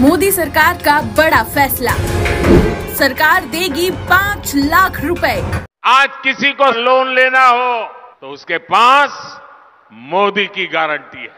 मोदी सरकार का बड़ा फैसला, सरकार देगी 5 लाख रुपए। आज किसी को लोन लेना हो तो उसके पास मोदी की गारंटी है।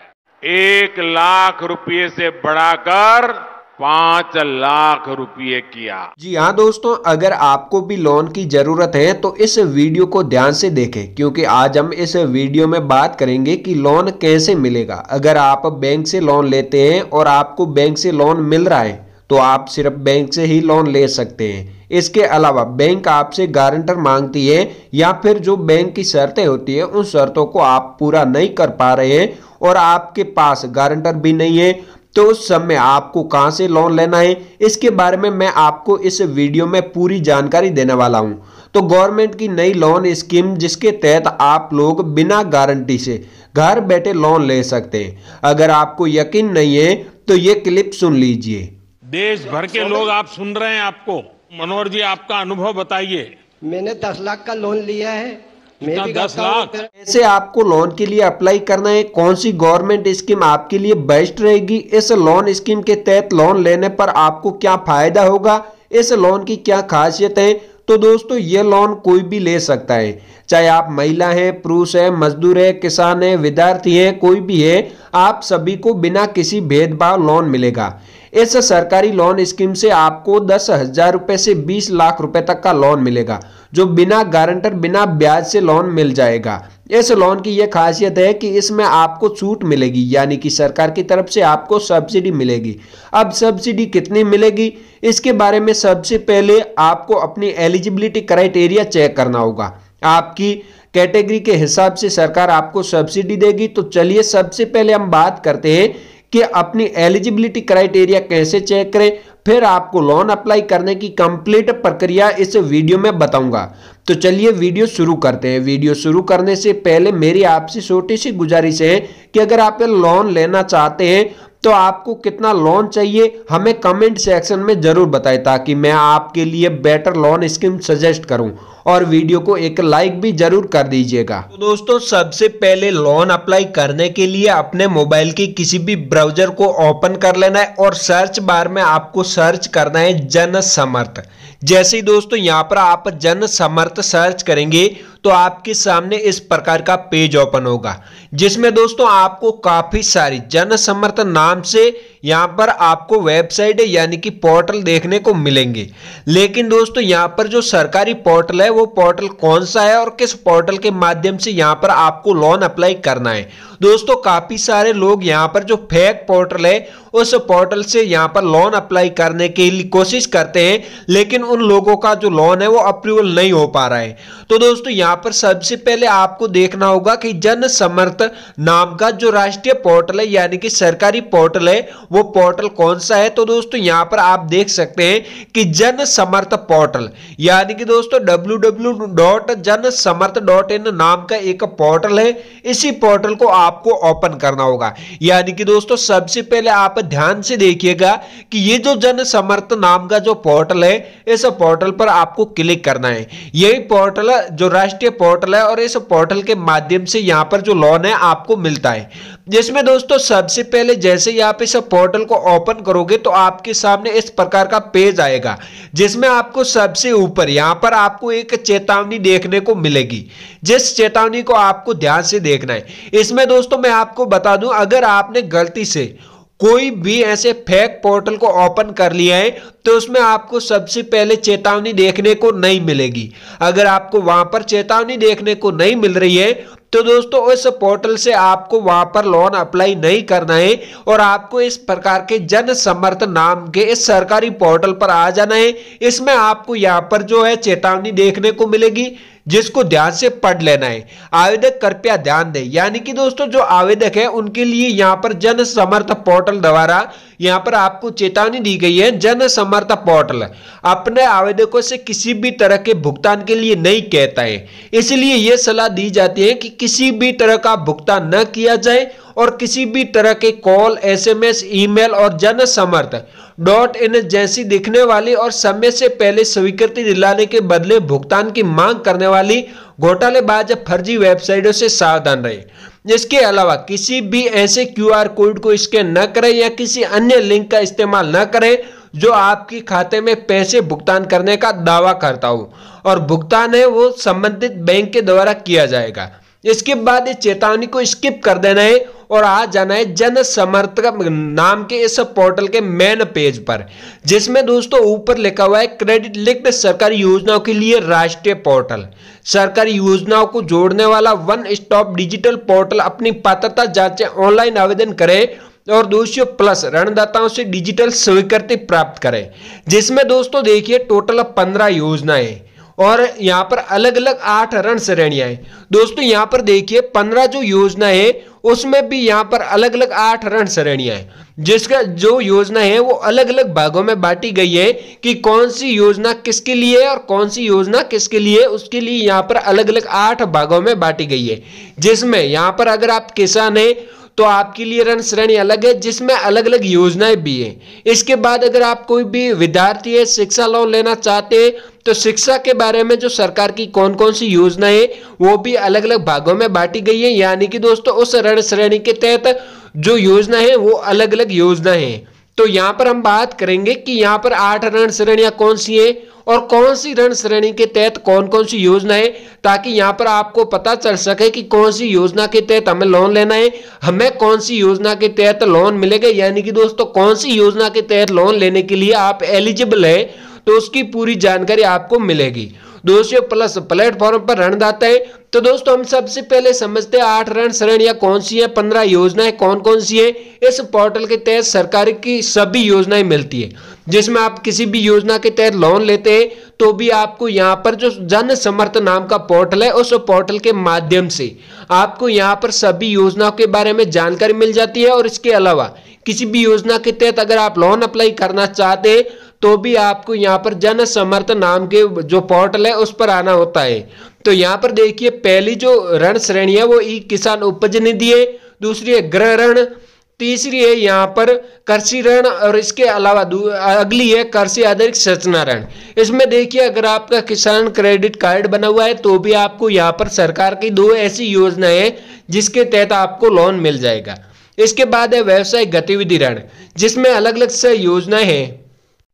1 लाख रुपये से बढ़ाकर 5 लाख रुपये किया। जी हाँ दोस्तों, अगर आपको भी लोन की जरूरत है तो इस वीडियो को ध्यान से देखें, क्योंकि आज हम इस वीडियो में बात करेंगे कि लोन कैसे मिलेगा। अगर आप बैंक से लोन लेते हैं और आपको बैंक से लोन मिल रहा है तो आप सिर्फ बैंक से ही लोन ले सकते हैं। इसके अलावा बैंक आपसे गारंटर मांगती है या फिर जो बैंक की शर्तें होती है उन शर्तों को आप पूरा नहीं कर पा रहे हैं और आपके पास गारंटर भी नहीं है, तो उस समय आपको कहां से लोन लेना है, इसके बारे में मैं आपको इस वीडियो में पूरी जानकारी देने वाला हूं। तो गवर्नमेंट की नई लोन स्कीम जिसके तहत आप लोग बिना गारंटी से घर बैठे लोन ले सकते हैं। अगर आपको यकीन नहीं है तो ये क्लिप सुन लीजिए। देश भर के लोग आप सुन रहे हैं, आपको मनोहर जी आपका अनुभव बताइए। मैंने 10 लाख का लोन लिया है। मैं भी 10 लाख ऐसे आपको लोन के लिए अप्लाई करना है। कौन सी गवर्नमेंट स्कीम आपके लिए बेस्ट रहेगी, इस लोन स्कीम के तहत लोन लेने पर आपको क्या फायदा होगा, इस लोन की क्या खासियत है। तो दोस्तों ये लोन कोई भी ले सकता है, चाहे आप महिला हैं, पुरुष है, मजदूर है, किसान है, विद्यार्थी है, कोई भी है, आप सभी को बिना किसी भेदभाव लोन मिलेगा। इस सरकारी लोन स्कीम से आपको 10,000 रुपए से 20 लाख रुपए तक का लोन मिलेगा, जो बिना गारंटर बिना ब्याज से लोन मिल जाएगा। इस लोन की यह खासियत है कि इसमें आपको छूट मिलेगी, यानी कि सरकार की तरफ से आपको सब्सिडी मिलेगी। अब सब्सिडी कितनी मिलेगी इसके बारे में सबसे पहले आपको अपनी एलिजिबिलिटी क्राइटेरिया चेक करना होगा। आपकी कैटेगरी के हिसाब से सरकार आपको सब्सिडी देगी। तो चलिए सबसे पहले हम बात करते हैं कि अपनी एलिजिबिलिटी क्राइटेरिया कैसे चेक करें, फिर आपको लोन अप्लाई करने की कंप्लीट प्रक्रिया इस वीडियो में बताऊंगा। तो चलिए वीडियो शुरू करते हैं। वीडियो शुरू करने से पहले मेरी आपसे छोटी सी गुजारिश है कि अगर आप लोन लेना चाहते हैं तो आपको कितना लोन चाहिए हमें कमेंट सेक्शन में जरूर बताएं, ताकि मैं आपके लिए बेटर लोन स्कीम सजेस्ट करूं। और वीडियो को एक लाइक भी जरूर कर दीजिएगा। तो दोस्तों सबसे पहले लोन अप्लाई करने के लिए अपने मोबाइल के किसी भी ब्राउजर को ओपन कर लेना है और सर्च बार में आपको सर्च करना है जन समर्थ। जैसे ही दोस्तों यहाँ पर आप जन समर्थ सर्च करेंगे तो आपके सामने इस प्रकार का पेज ओपन होगा, जिसमें दोस्तों आपको काफी सारी जन समर्थ नाम से यहाँ पर आपको वेबसाइट यानी कि पोर्टल देखने को मिलेंगे। लेकिन दोस्तों यहाँ पर जो सरकारी पोर्टल है वो पोर्टल कौन सा है और किस पोर्टल के माध्यम से यहाँ पर आपको लोन अप्लाई करना है। दोस्तों काफी सारे लोग यहाँ पर जो फेक पोर्टल है उस पोर्टल से यहाँ पर लोन अप्लाई करने के लिए कोशिश करते हैं, लेकिन उन लोगों का जो लोन है वो अप्रूवल नहीं हो पा रहा है। तो दोस्तों यहाँ पर सबसे पहले आपको देखना होगा कि जन समर्थ नाम का जो राष्ट्रीय पोर्टल है यानी कि सरकारी पोर्टल है वो पोर्टल कौन सा है। तो दोस्तों यहाँ पर आप देख सकते हैं कि जन समर्थ पोर्टल यानी कि दोस्तों www.jansamarth.in नाम का एक पोर्टल है। इसी पोर्टल को आपको ओपन करना होगा। यानी कि दोस्तों सबसे पहले आप ध्यान से देखिएगा कि ये जो जन समर्थ नाम का जो पोर्टल है इस पोर्टल पर आपको क्लिक करना है। यही पोर्टल जो राष्ट्रीय पोर्टल है और इस पोर्टल के माध्यम से यहाँ पर जो लोन है आपको मिलता है। जिसमें दोस्तों सबसे पहले जैसे ही आप इस पोर्टल को ओपन करोगे तो आपके सामने इस प्रकार का पेज आएगा, जिसमें आपको सबसे ऊपर यहाँ पर आपको एक चेतावनी देखने को मिलेगी, जिस चेतावनी को आपको ध्यान से देखना है। इसमें दोस्तों मैं आपको बता दूं, अगर आपने गलती से कोई भी ऐसे फेक पोर्टल को ओपन कर लिया है तो उसमें आपको सबसे पहले चेतावनी देखने को नहीं मिलेगी। अगर आपको वहां पर चेतावनी देखने को नहीं मिल रही है तो दोस्तों इस पोर्टल से आपको वहां पर लोन अप्लाई नहीं करना है और आपको इस प्रकार के जन समर्थ नाम के इस सरकारी पोर्टल पर आ जाना है। इसमें आपको यहाँ पर जो है चेतावनी देखने को मिलेगी, जिसको ध्यान से पढ़ लेना है। आवेदक कृपया ध्यान दें, यानी कि दोस्तों जो आवेदक है उनके लिए यहाँ पर जन समर्थ पोर्टल द्वारा यहाँ पर आपको चेतावनी दी गई है। जन समर्थ पोर्टल अपने आवेदकों से किसी भी तरह के भुगतान के लिए नहीं कहता है, इसलिए यह सलाह दी जाती है कि किसी भी तरह का भुगतान न किया जाए और किसी भी तरह के कॉल, SMS, ईमेल और जन समर्थ .in जैसी दिखने वाली और समय से पहले स्वीकृति दिलाने के बदले भुगतान की मांग करने वाली घोटालेबाज फर्जी वेबसाइटों से सावधान रहे। इसके अलावा किसी भी ऐसे QR कोड को स्कैन न करें या किसी अन्य लिंक का इस्तेमाल न करें जो आपके खाते में पैसे भुगतान करने का दावा करता हो और भुगतान है वो संबंधित बैंक के द्वारा किया जाएगा। इसके बाद इस चेतावनी को स्किप कर देना है और आ जाना है जन समर्थक नाम के इस पोर्टल के मेन पेज पर, जिसमें दोस्तों ऊपर लिखा हुआ है क्रेडिट लिंक्ड सरकारी योजनाओं के लिए राष्ट्रीय पोर्टल। सरकारी योजनाओं को जोड़ने वाला वन स्टॉप डिजिटल पोर्टल। अपनी पात्रता जांचें, ऑनलाइन आवेदन करें और दोस्तों प्लस ऋणदाताओं से डिजिटल स्वीकृति प्राप्त करें, जिसमें दोस्तों देखिए टोटल 15 योजनाएं और यहाँ पर अलग अलग 8 ऋण श्रेणियां हैं। दोस्तों यहाँ पर देखिए 15 जो योजना है उसमें भी यहाँ पर अलग अलग 8 ऋण श्रेणियां हैं, जिसका जो योजना है वो अलग अलग भागों में बांटी गई है कि कौन सी योजना किसके लिए है और कौन सी योजना किसके लिए, उसके लिए यहाँ पर अलग अलग 8 भागों में बांटी गई है। जिसमें यहाँ पर अगर आप किसान हैं तो आपके लिए ऋण श्रेणी अलग है जिसमें अलग अलग योजनाएं भी हैं। इसके बाद अगर आप कोई भी विद्यार्थी है, शिक्षा लोन लेना चाहते हैं तो शिक्षा के बारे में जो सरकार की कौन कौन सी योजनाएं है वो भी अलग अलग भागों में बांटी गई है। यानी कि दोस्तों उस ऋण श्रेणी के तहत जो योजना है वो अलग अलग योजना है। तो यहाँ पर हम बात करेंगे कि यहाँ पर 8 ऋण श्रेणियां कौन सी है और कौन सी ऋण श्रेणी के तहत कौन कौन सी योजना है, ताकि यहाँ पर आपको पता चल सके कि कौन सी योजना के तहत हमें लोन लेना है, हमें कौन सी योजना के तहत लोन मिलेगा। यानी कि दोस्तों कौन सी योजना के तहत लोन लेने के लिए आप एलिजिबल है तो उसकी पूरी जानकारी आपको मिलेगी। दोस्तों प्लस प्लेटफॉर्म पर ऋणदाता है तो दोस्तों हम सबसे पहले समझते हैं 8 ऋण श्रेणियां कौन सी है, 15 योजनाएं कौन कौन सी है। इस पोर्टल के तहत सरकार की सभी योजनाएं मिलती है, जिसमें आप किसी भी योजना के तहत लोन लेते हैं तो भी आपको यहाँ पर जो जन समर्थ नाम का पोर्टल है उस पोर्टल के माध्यम से आपको यहाँ पर सभी योजनाओं के बारे में जानकारी मिल जाती है। और इसके अलावा किसी भी योजना के तहत अगर आप लोन अप्लाई करना चाहते हैं तो भी आपको यहाँ पर जन समर्थ नाम के जो पोर्टल है उस पर आना होता है। तो यहाँ पर देखिए पहली जो ऋण श्रेणी है वो ई किसान उपज निधि है, दूसरी है गृह ऋण, तीसरी है यहाँ पर कृषि ऋण और इसके अलावा अगली है कृषि आधारित सूचना ऋण। इसमें देखिए अगर आपका किसान क्रेडिट कार्ड बना हुआ है तो भी आपको यहाँ पर सरकार की 2 ऐसी योजनाएं हैं जिसके तहत आपको लोन मिल जाएगा। इसके बाद है व्यवसाय गतिविधि ऋण, जिसमें अलग अलग से योजनाएं हैं।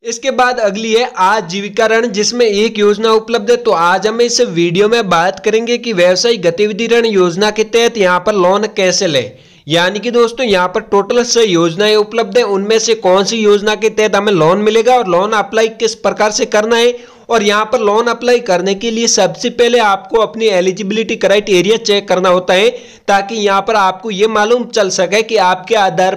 इसके बाद अगली है आजीविका ऋण, जिसमें एक योजना उपलब्ध है। तो आज हम इस वीडियो में बात करेंगे कि व्यवसाय गतिविधि ऋण योजना के तहत यहाँ पर लोन कैसे लें। यानी कि दोस्तों यहाँ पर टोटल 6 योजनाएं उपलब्ध है, उनमें से कौन सी योजना के तहत हमें लोन मिलेगा और लोन अप्लाई किस प्रकार से करना है। और यहाँ पर लोन अप्लाई करने के लिए सबसे पहले आपको अपनी एलिजिबिलिटी क्राइटेरिया चेक करना होता है, ताकि यहाँ पर आपको ये मालूम चल सके कि आपके आधार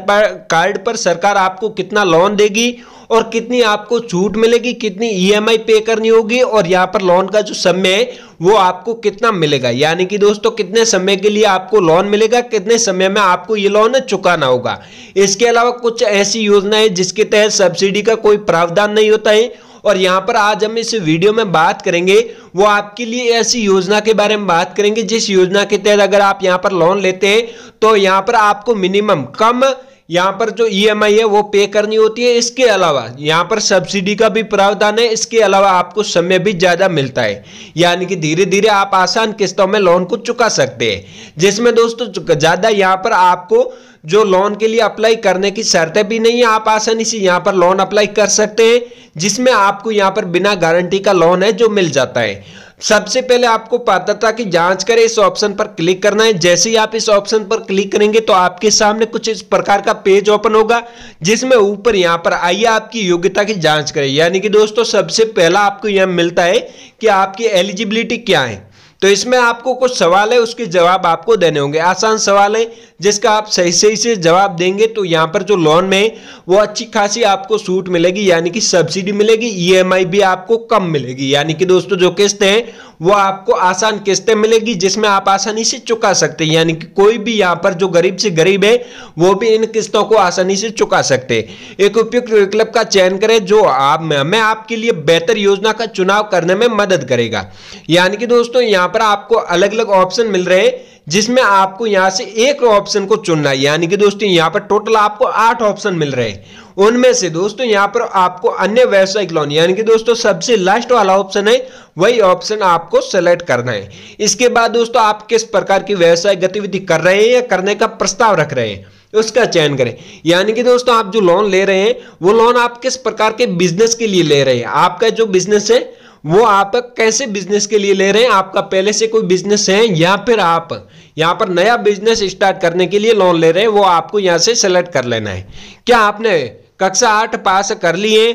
कार्ड पर सरकार आपको कितना लोन देगी और कितनी आपको छूट मिलेगी, कितनी EMI पे करनी होगी और यहाँ पर लोन का जो समय है वो आपको कितना मिलेगा। यानी कि दोस्तों कितने समय के लिए आपको लोन मिलेगा, कितने समय में आपको ये लोन चुकाना होगा। इसके अलावा कुछ ऐसी योजनाएं जिसके तहत सब्सिडी का कोई प्रावधान नहीं होता है और यहाँ पर आज हम इस वीडियो में बात करेंगे वो आपके लिए ऐसी योजना के बारे में बात करेंगे जिस योजना के तहत अगर आप यहाँ पर लोन लेते हैं तो यहाँ पर आपको मिनिमम कम यहाँ पर जो EMI है वो पे करनी होती है। इसके अलावा यहाँ पर सब्सिडी का भी प्रावधान है। इसके अलावा आपको समय भी ज्यादा मिलता है, यानी कि धीरे धीरे आप आसान किस्तों में लोन को चुका सकते हैं, जिसमें दोस्तों ज्यादा यहाँ पर आपको जो लोन के लिए अप्लाई करने की शर्तें भी नहीं है। आप आसानी से यहाँ पर लोन अप्लाई कर सकते हैं, जिसमें आपको यहाँ पर बिना गारंटी का लोन है जो मिल जाता है। सबसे पहले आपको पात्रता की जांच करें, इस ऑप्शन पर क्लिक करना है। जैसे ही आप इस ऑप्शन पर क्लिक करेंगे तो आपके सामने कुछ इस प्रकार का पेज ओपन होगा, जिसमें ऊपर यहाँ पर आइए आपकी योग्यता की जांच करें। यानी कि दोस्तों सबसे पहला आपको यह मिलता है कि आपकी एलिजिबिलिटी क्या है। तो इसमें आपको कुछ सवाल है, उसके जवाब आपको देने होंगे। आसान सवाल है जिसका आप सही से जवाब देंगे तो यहाँ पर जो लोन में वो अच्छी खासी आपको छूट मिलेगी, यानी कि सब्सिडी मिलेगी, EMI भी आपको कम मिलेगी। यानी कि दोस्तों जो किस्त है वो आपको आसान किस्तें मिलेगी जिसमें आप आसानी से चुका सकते हैं। यानी कि कोई भी यहाँ पर जो गरीब से गरीब है वो भी इन किस्तों को आसानी से चुका सकते हैं। एक उपयुक्त विकल्प का चयन करें जो हमें आपके लिए बेहतर योजना का चुनाव करने में मदद करेगा। यानी कि दोस्तों यहाँ पर आपको अलग अलग ऑप्शन मिल रहे हैं, जिसमें आपको यहां से एक ऑप्शन को चुनना है। यानी कि दोस्तों यहां पर टोटल आपको 8 ऑप्शन मिल रहे हैं, उनमें से दोस्तों यहाँ पर आपको अन्य व्यावसायिक लोन यानी कि दोस्तों सबसे लास्ट वाला ऑप्शन है, वही ऑप्शन आपको सेलेक्ट करना है। इसके बाद दोस्तों आप किस प्रकार की व्यवसाय गतिविधि कर रहे हैं या करने का प्रस्ताव रख रहे हैं उसका चयन करें। यानी कि दोस्तों आप जो लोन ले रहे हैं वो लोन आप किस प्रकार के बिजनेस के लिए ले रहे हैं, आपका जो बिजनेस है वो आप कैसे बिजनेस के लिए ले रहे हैं, आपका पहले से कोई बिजनेस है या फिर आप यहाँ पर नया बिजनेस स्टार्ट करने के लिए लोन ले रहे हैं, वो आपको यहाँ से सेलेक्ट कर लेना है। क्या आपने कक्षा 8 पास कर लिए,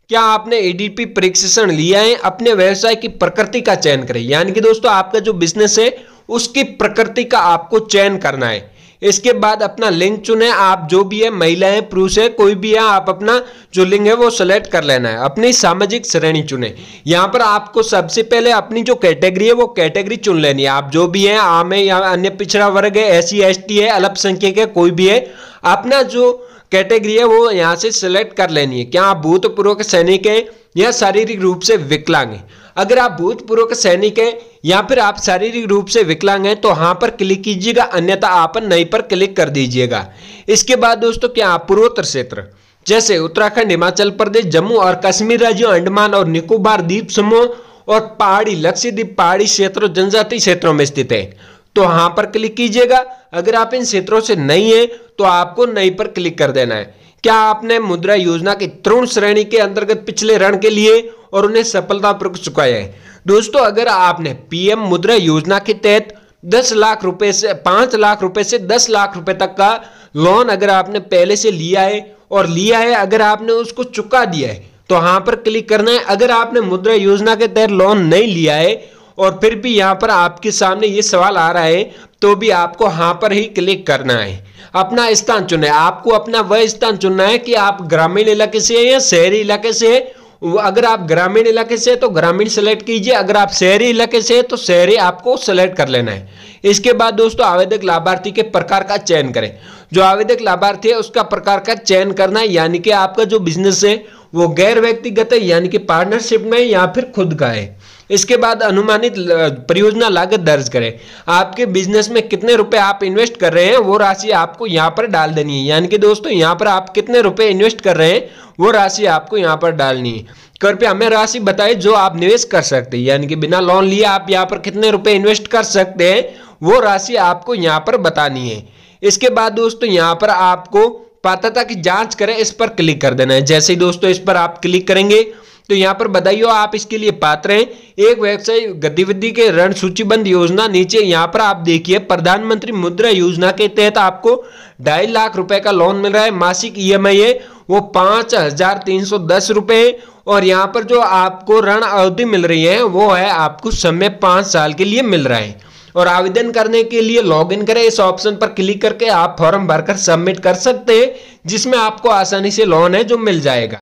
क्या आपने एडीपी प्रशिक्षण लिया है, अपने व्यवसाय की प्रकृति का चयन करें। यानी कि दोस्तों आपका जो बिजनेस है उसकी प्रकृति का आपको चयन करना है। इसके बाद अपना लिंग चुने, आप जो भी है महिला है पुरुष है कोई भी है, आप अपना जो लिंग है वो सेलेक्ट कर लेना है। अपनी सामाजिक श्रेणी चुने, यहाँ पर आपको सबसे पहले अपनी जो कैटेगरी है वो कैटेगरी चुन लेनी है। आप जो भी है आम है या अन्य पिछड़ा वर्ग है, SC ST है, अल्पसंख्यक है, कोई भी है, अपना जो कैटेगरी है वो यहाँ से सिलेक्ट कर लेनी है। क्या आप भूतपूर्व सैनिक है या शारीरिक रूप से विकलांग है। अगर आप भूतपूर्व सैनिक है या फिर आप शारीरिक रूप से विकलांग हैं तो हाँ पर क्लिक कीजिएगा, अन्यथा आप नहीं पर क्लिक कर दीजिएगा। इसके बाद दोस्तों क्या आप पूर्वोत्तर क्षेत्र जैसे उत्तराखंड, हिमाचल प्रदेश, जम्मू और कश्मीर राज्यों, अंडमान और निकोबार द्वीप समूह और पहाड़ी लक्षद्वीप पहाड़ी क्षेत्रों जनजातीय क्षेत्रों में स्थित है तो हाँ पर क्लिक कीजिएगा। अगर आप इन क्षेत्रों से नहीं है तो आपको नहीं पर क्लिक कर देना है। क्या आपने मुद्रा योजना की तरुण श्रेणी के अंतर्गत पिछले ऋण के लिए और उन्हें सफलतापूर्वक चुकाया है। दोस्तों अगर आपने पीएम मुद्रा योजना के तहत 10 लाख रुपए से 5 लाख रुपए से 10 लाख रुपए तक का लोन अगर आपने पहले से लिया है अगर आपने उसको चुका दिया है तो हाँ पर क्लिक करना है। अगर आपने मुद्रा योजना के तहत लोन नहीं लिया है और फिर भी यहाँ पर आपके सामने ये सवाल आ रहा है तो भी आपको हाँ पर ही क्लिक करना है। अपना स्थान चुने, आपको अपना वह स्थान चुनना है कि आप ग्रामीण इलाके से है या शहरी इलाके से है। अगर आप ग्रामीण इलाके से है तो ग्रामीण सेलेक्ट कीजिए, अगर आप शहरी इलाके से है तो शहरी आपको सेलेक्ट कर लेना है। इसके बाद दोस्तों आवेदक लाभार्थी के प्रकार का चयन करें। जो आवेदक लाभार्थी है उसका प्रकार का चयन करना है, यानी कि आपका जो बिजनेस है वो गैर व्यक्तिगत है यानी कि पार्टनरशिप में या फिर खुद का है। इसके बाद अनुमानित परियोजना लागत दर्ज करें। आपके बिजनेस में कितने रुपए आप इन्वेस्ट कर रहे हैं वो राशि आपको यहाँ पर डाल देनी है। यानी कि दोस्तों यहाँ पर आप कितने रुपए इन्वेस्ट कर रहे हैं वो राशि आपको यहाँ पर डालनी है। कृपया हमें राशि बताएं जो आप निवेश कर सकते हैं, यानी कि बिना लोन लिए आप यहाँ पर कितने रुपए इन्वेस्ट कर सकते हैं वो राशि आपको यहाँ पर बतानी है। इसके बाद दोस्तों यहाँ पर आपको पात्रता की जांच करें, इस पर क्लिक कर देना है। जैसे ही दोस्तों इस पर आप क्लिक करेंगे तो यहाँ पर बताइए आप इसके लिए पात्र हैं। एक व्यवसाय गतिविधि के ऋण सूचीबद्ध योजना, नीचे यहाँ पर आप देखिए प्रधानमंत्री मुद्रा योजना के तहत आपको 2.5 लाख रुपए का लोन मिल रहा है। मासिक EMI है वो 5,310 रुपए और यहाँ पर जो आपको ऋण अवधि मिल रही है वो है आपको समय 5 साल के लिए मिल रहा है। और आवेदन करने के लिए लॉगिन करें, इस ऑप्शन पर क्लिक करके आप फॉर्म भरकर सबमिट कर सकते हैं जिसमें आपको आसानी से लोन है जो मिल जाएगा।